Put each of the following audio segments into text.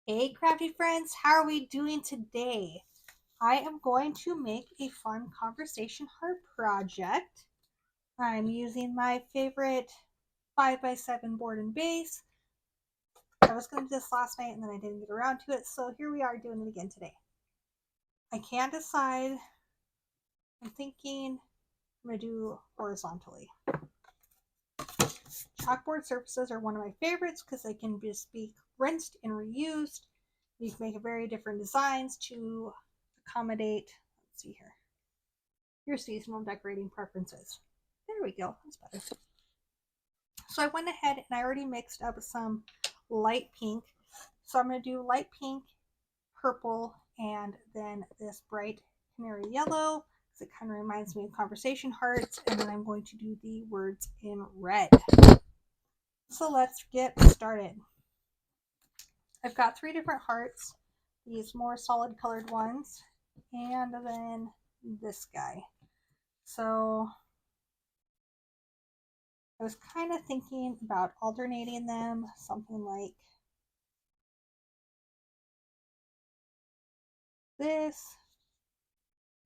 Hey crafty friends, how are we doing today? I am going to make a fun conversation heart project. I'm using my favorite 5x7 board and base. I was going to do this last night and then I didn't get around to it, so here we are doing it again today. I can't decide. I'm thinking I'm going to do horizontally. Chalkboard surfaces are one of my favorites because they can just be rinsed and reused. You can make very different designs to accommodate, let's see here, your seasonal decorating preferences. There we go, that's better. So I went ahead and I already mixed up some light pink. So I'm going to do light pink, purple, and then this bright canary yellow because it kind of reminds me of conversation hearts. And then I'm going to do the words in red. So let's get started. I've got 3 different hearts, these more solid colored ones, and then this guy. So I was kind of thinking about alternating them, something like this.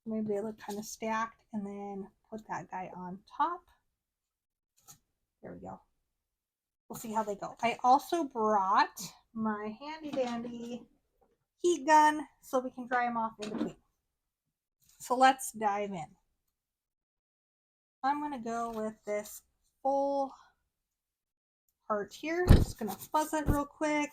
Maybe they look kind of stacked, and then put that guy on top. There we go. We'll see how they go. I also brought my handy dandy heat gun so we can dry them off in between. So let's dive in. I'm going to go with this full heart here. Just going to fuzz it real quick.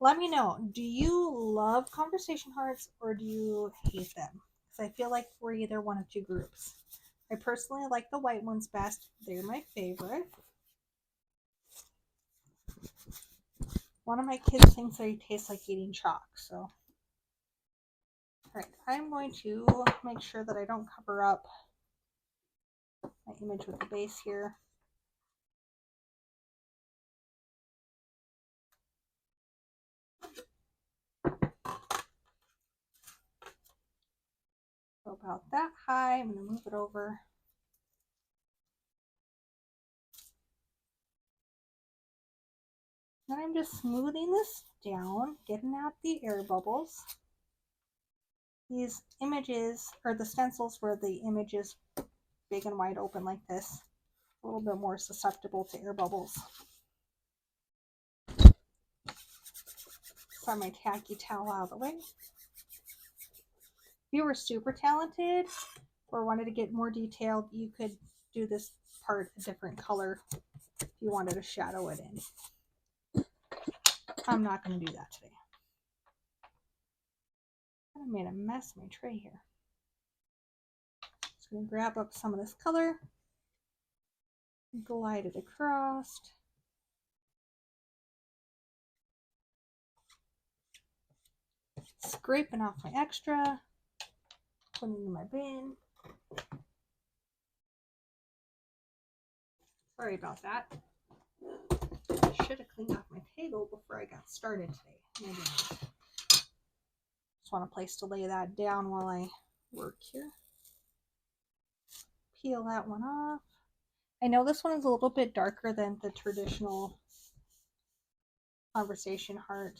Let me know, do you love conversation hearts or do you hate them? Because I feel like we're either one of 2 groups. I personally like the white ones best. They're my favorite. One of my kids thinks they taste like eating chalk, so. Alright, I'm going to make sure that I don't cover up my image with the base here. Go about that high. I'm going to move it over. Then I'm just smoothing this down, getting out the air bubbles. These images, or the stencils where the image is big and wide open like this, a little bit more susceptible to air bubbles. Got my tacky towel out of the way. If you were super talented or wanted to get more detailed, you could do this part a different color if you wanted to shadow it in. I'm not going to do that today. I made a mess of my tray here. Just going to grab up some of this color, glide it across. Scraping off my extra, putting it in my bin. Sorry about that. I should have cleaned off my table before I got started today. Maybe not. Just want a place to lay that down while I work here. Peel that one off. I know this one is a little bit darker than the traditional conversation heart.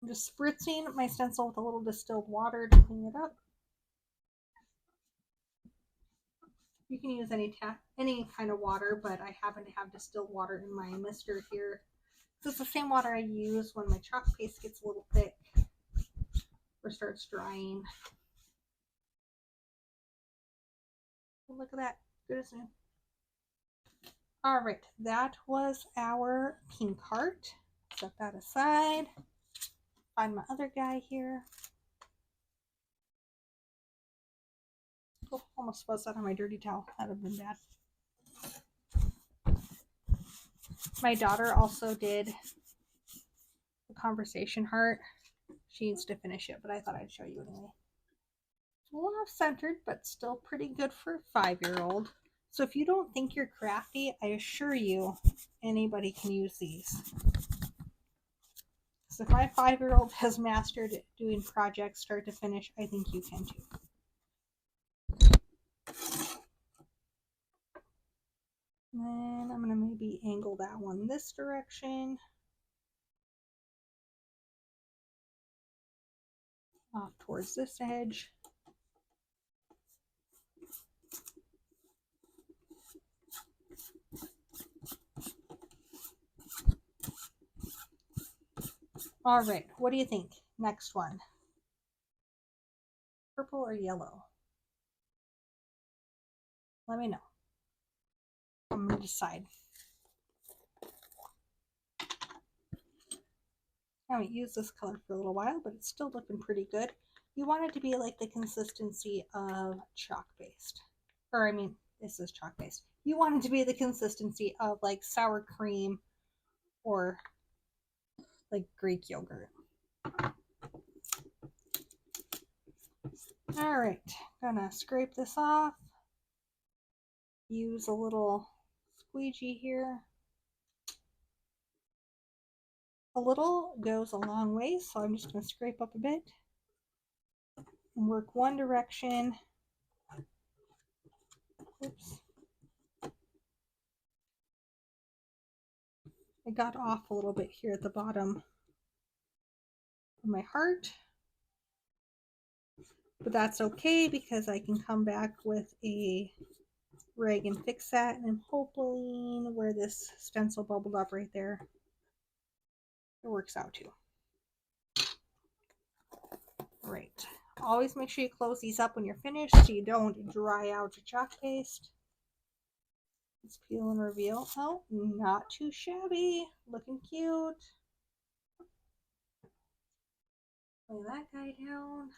I'm just spritzing my stencil with a little distilled water to clean it up. You can use any kind of water, but I happen to have distilled water in my mister here. So it's the same water I use when my chalk paste gets a little thick or starts drying. Look at that. Good as new. Alright, that was our pink heart. Set that aside. Find my other guy here. Oh, almost buzzed that on my dirty towel. That would have been bad. My daughter also did the conversation heart. She needs to finish it, but I thought I'd show you anyway. It's a little off-centered, but still pretty good for a 5-year-old. So if you don't think you're crafty, I assure you anybody can use these. So if my 5-year-old has mastered doing projects start to finish, I think you can too. And then I'm going to maybe angle that one this direction. Off towards this edge. All right, what do you think? Next one. Purple or yellow? Let me know. I'm going to decide. I haven't used this color for a little while, but it's still looking pretty good. You want it to be like the consistency of chalk based. Or I mean, this is chalk based. You want it to be the consistency of like sour cream or like Greek yogurt. All right, gonna scrape this off. Use a little squeegee here. A little goes a long way, so I'm just gonna scrape up a bit and work one direction. Oops. I got off a little bit here at the bottom of my heart, but that's okay because I can come back with a rag and fix that. And I'm hoping where this stencil bubbled up right there, it works out too. Right. Always make sure you close these up when you're finished so you don't dry out your chalk paste. Let's peel and reveal. Oh, not too shabby. Looking cute. Lay that guy down.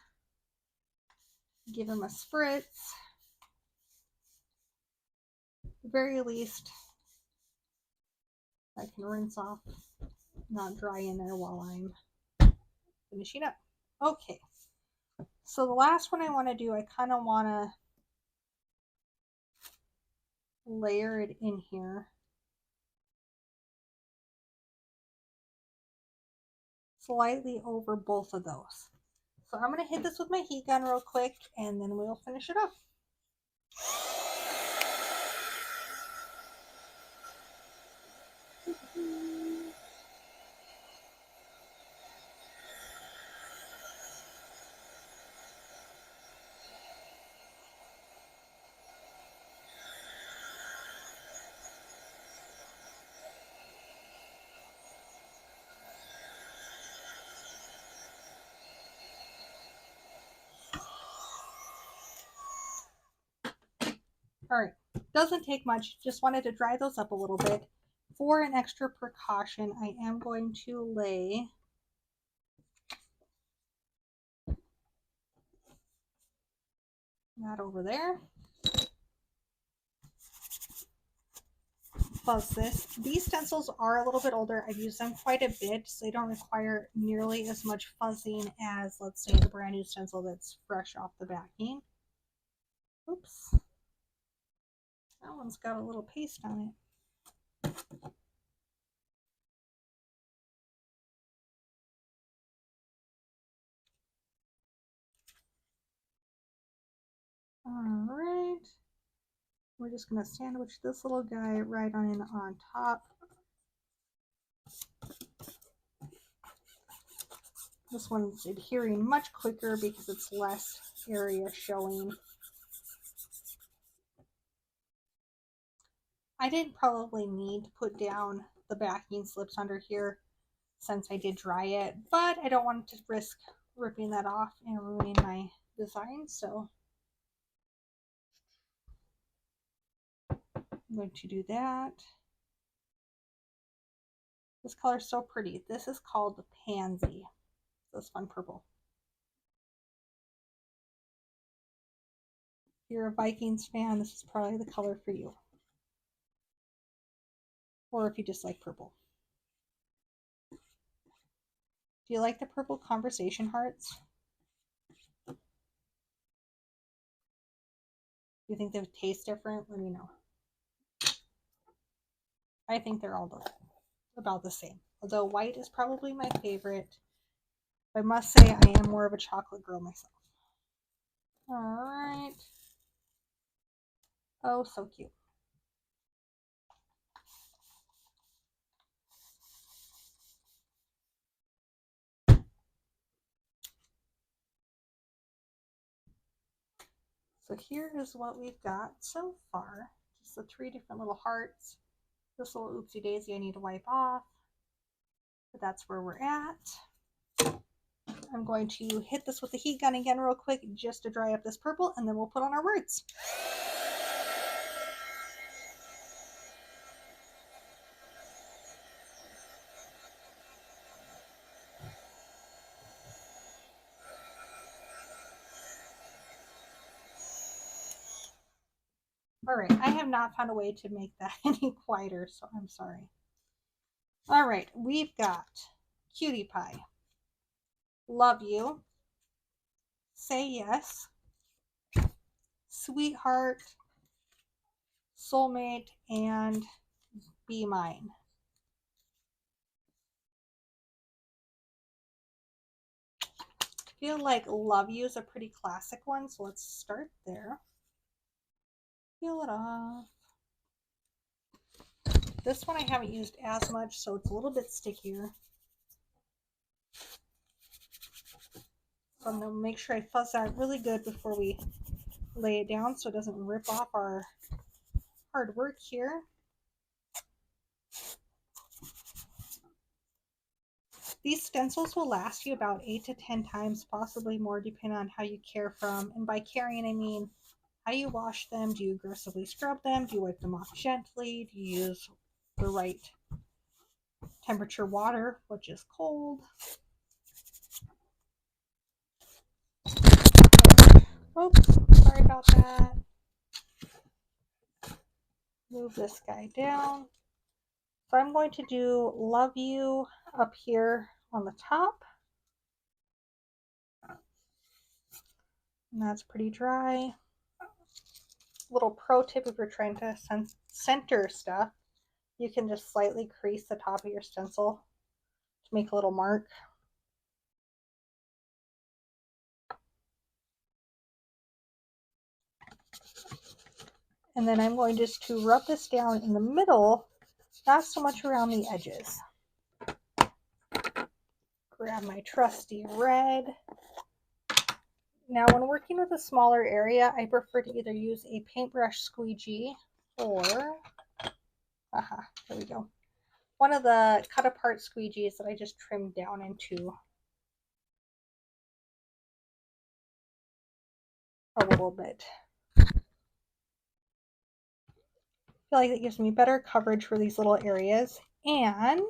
Give him a spritz. At the very least, I can rinse off, not dry in there while I'm finishing up. Okay. So the last one I want to do, I kind of want to layer it in here. Slightly over both of those. So I'm going to hit this with my heat gun real quick and then we'll finish it up. All right, doesn't take much. Just wanted to dry those up a little bit. For an extra precaution, I am going to lay that over there. Fuzz this. These stencils are a little bit older. I've used them quite a bit, so they don't require nearly as much fuzzing as, let's say, the brand new stencil that's fresh off the backing. Oops. That one's got a little paste on it. All right. We're just going to sandwich this little guy right on top. This one's adhering much quicker because it's less area showing. I didn't probably need to put down the backing slips under here since I did dry it, but I don't want to risk ripping that off and ruining my design, so I'm going to do that. This color is so pretty. This is called the Pansy. This fun purple. If you're a Vikings fan, this is probably the color for you. Or if you just like purple. Do you like the purple conversation hearts? Do you think they taste different? Let me know. I think they're all about the same. Although white is probably my favorite. I must say I am more of a chocolate girl myself. Alright. Oh, so cute. So here is what we've got so far. Just the 3 different little hearts. This little oopsie daisy I need to wipe off, but that's where we're at. I'm going to hit this with the heat gun again real quick just to dry up this purple, and then we'll put on our words. All right, I have not found a way to make that any quieter, so I'm sorry. All right, we've got Cutie Pie, Love You, Say Yes, Sweetheart, Soulmate, and Be Mine. I feel like Love You is a pretty classic one, so let's start there. Peel it off. This one I haven't used as much, so it's a little bit stickier. So I'm going to make sure I fuzz that really good before we lay it down so it doesn't rip off our hard work here. These stencils will last you about 8 to 10 times, possibly more, depending on how you care for them. And by caring, I mean how you wash them. Do you aggressively scrub them? Do you wipe them off gently? Do you use the right temperature water, which is cold? Oops, sorry about that. Move this guy down. So I'm going to do Love You up here on the top. And that's pretty dry. Little pro tip, if you're trying to center stuff, you can just slightly crease the top of your stencil to make a little mark. And then I'm going just to rub this down in the middle, not so much around the edges. Grab my trusty red. Now when working with a smaller area, I prefer to either use a paintbrush squeegee or, there we go, one of the cut apart squeegees that I just trimmed down into a little bit. I feel like it gives me better coverage for these little areas, and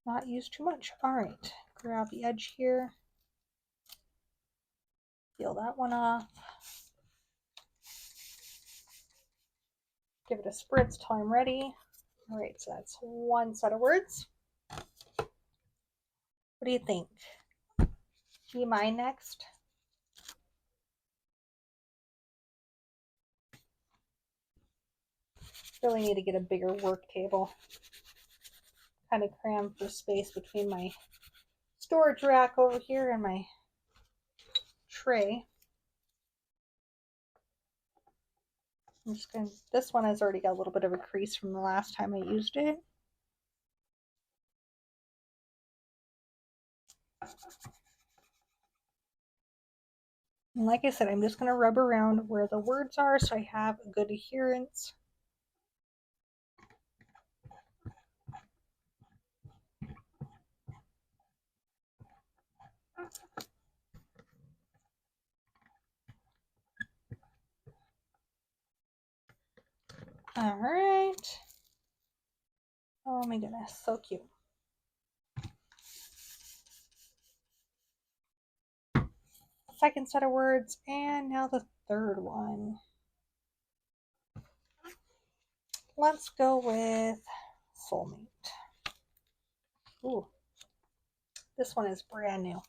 not use too much. All right, grab the edge here, peel that one off, give it a spritz till I'm ready. All right, so that's one set of words. What do you think? Be Mine next? Really need to get a bigger work table. Kind of crammed for space between my storage rack over here and my tray. I'm just going to, this one has already got a little bit of a crease from the last time I used it. And like I said, I'm just going to rub around where the words are so I have a good adherence. All right. Oh my goodness, so cute. Second set of words, and now the third one. Let's go with Soulmate. Ooh, this one is brand new.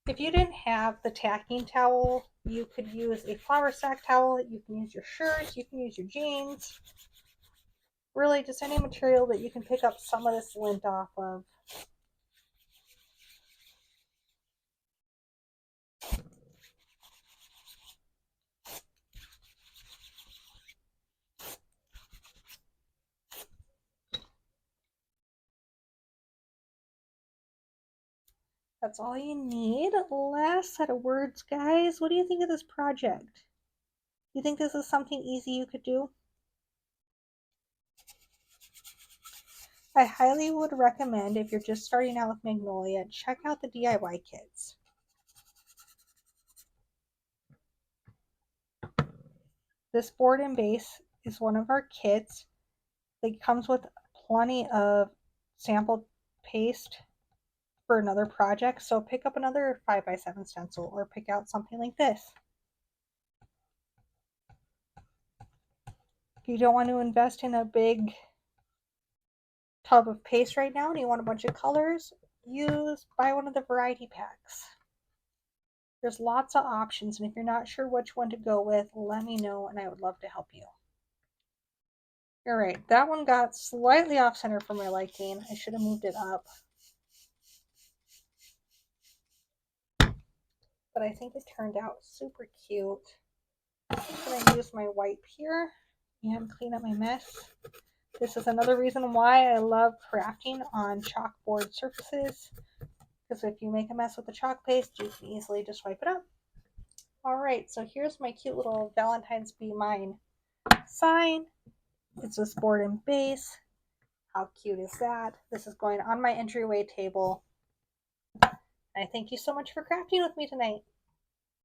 If you didn't have the tacking towel, you could use a flour sack towel. You can use your shirts, you can use your jeans. Really just any material that you can pick up some of this lint off of. That's all you need. Last set of words, guys. What do you think of this project? You think this is something easy you could do? I highly would recommend, if you're just starting out with Magnolia, check out the DIY kits. This board and base is one of our kits. It comes with plenty of sample paste for another project, so pick up another 5x7 stencil or pick out something like this. If you don't want to invest in a big tub of paste right now and you want a bunch of colors, buy one of the variety packs. There's lots of options, and if you're not sure which one to go with, let me know and I would love to help you. Alright, that one got slightly off center for my liking. I should have moved it up. But I think it turned out super cute. I'm going to use my wipe here and clean up my mess. This is another reason why I love crafting on chalkboard surfaces, because if you make a mess with the chalk paste, you can easily just wipe it up. Alright, so here's my cute little Valentine's Be Mine sign. It's this board and base. How cute is that? This is going on my entryway table. I thank you so much for crafting with me tonight.